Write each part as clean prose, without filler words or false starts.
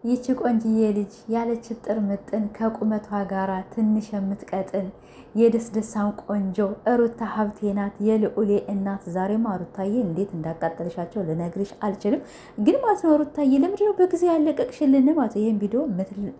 ይቺ ቆንጅዬ ልጅ ያለች ጥር ምጥን ከቁመቷ ጋራ ትንሽ የምትቀጥን የደስደሳም ቆንጆ ሩታ ሀብቴ ናት፣ የልዑሌ እናት። ዛሬማ ሩታዬ እንዴት እንዳቃጠልሻቸው ልነግርሽ አልችልም። ግን ማለት ነው ሩታዬ ለምንድነው በጊዜ ያለቀቅሽልን? ማለት ይህን ቪዲዮ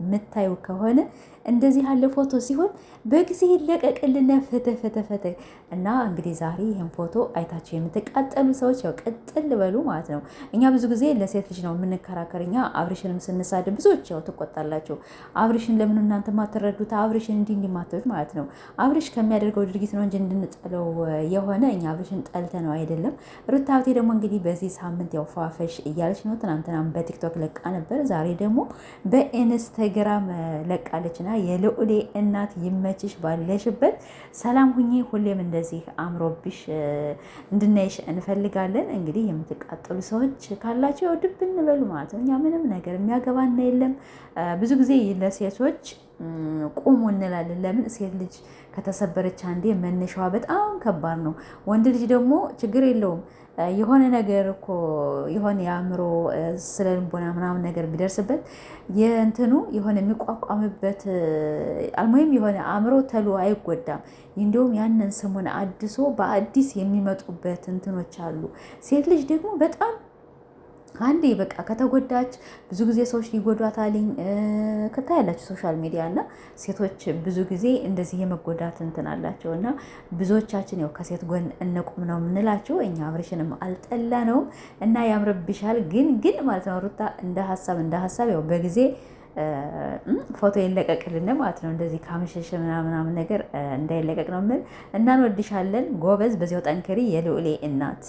የምታዩ ከሆነ እንደዚህ ያለ ፎቶ ሲሆን በጊዜ ይለቀቅልን። ፍትህ ፍትህ ፍትህ። እና እንግዲህ ዛሬ ይህን ፎቶ አይታችሁ የምትቃጠሉ ሰዎች ያው ቅጥል በሉ ማለት ነው። እኛ ብዙ ጊዜ ለሴት ልጅ ነው የምንከራከር። እኛ አብርሽንም ስንሳድብ ብዙዎች ያው ትቆጣላችሁ። አብርሽን ለምን እናንተ ማትረዱት? አብርሽን እንዲህ እንዲማተሉት ማለት ነው። አብርሽ ከሚያደርገው ድርጊት ነው እንጂ እንድንጠለው የሆነ እኛ አብርሽን ጠልተ ነው አይደለም። ሩታ ሀብቴ ደግሞ እንግዲህ በዚህ ሳምንት ያው ፏፈሽ እያለች ነው። ትናንትናም በቲክቶክ ለቃ ነበር፣ ዛሬ ደግሞ በኢንስታግራም ለቃለችና የልዑሌ እናት ይመችሽ፣ ባለሽበት ሰላም ሁኚ፣ ሁሌም እንደዚህ አምሮብሽ እንድናይሽ እንፈልጋለን። እንግዲህ የምትቃጠሉ ሰዎች ካላቸው ያው ድብ እንበሉ ማለት ነው። እኛ ምንም ነገር የሚያገባና የለም። ብዙ ጊዜ ለሴቶች ቁሙ እንላለን። ለምን ሴት ልጅ ከተሰበረች አንዴ መነሻዋ በጣም ከባድ ነው። ወንድ ልጅ ደግሞ ችግር የለውም። የሆነ ነገር እኮ የሆነ የአእምሮ ስለ ልቦና ምናምን ነገር ቢደርስበት የእንትኑ የሆነ የሚቋቋምበት አልሞይም የሆነ አእምሮ ተሎ አይጎዳም። እንዲሁም ያንን ስሙን አድሶ በአዲስ የሚመጡበት እንትኖች አሉ። ሴት ልጅ ደግሞ በጣም አንዴ በቃ ከተጎዳች ብዙ ጊዜ ሰዎች ሊጎዷታልኝ ከታያላችሁ ሶሻል ሚዲያ እና ሴቶች ብዙ ጊዜ እንደዚህ የመጎዳት እንትን አላቸው እና ብዙዎቻችን ያው ከሴት ጎን እንቁም ነው የምንላቸው። እኛ አብርሽንም አልጠላ ነውም እና ያምርብሻል ግን ማለት ነው ሩታ እንደ ሀሳብ ያው በጊዜ ፎቶ ይለቀቅልን ማለት ነው። እንደዚህ ካመሸሽ ምናምን ነገር እንዳይለቀቅ ነው የምል እና እንወድሻለን ጎበዝ፣ በዚያው ጠንክሪ የልዑሌ እናት።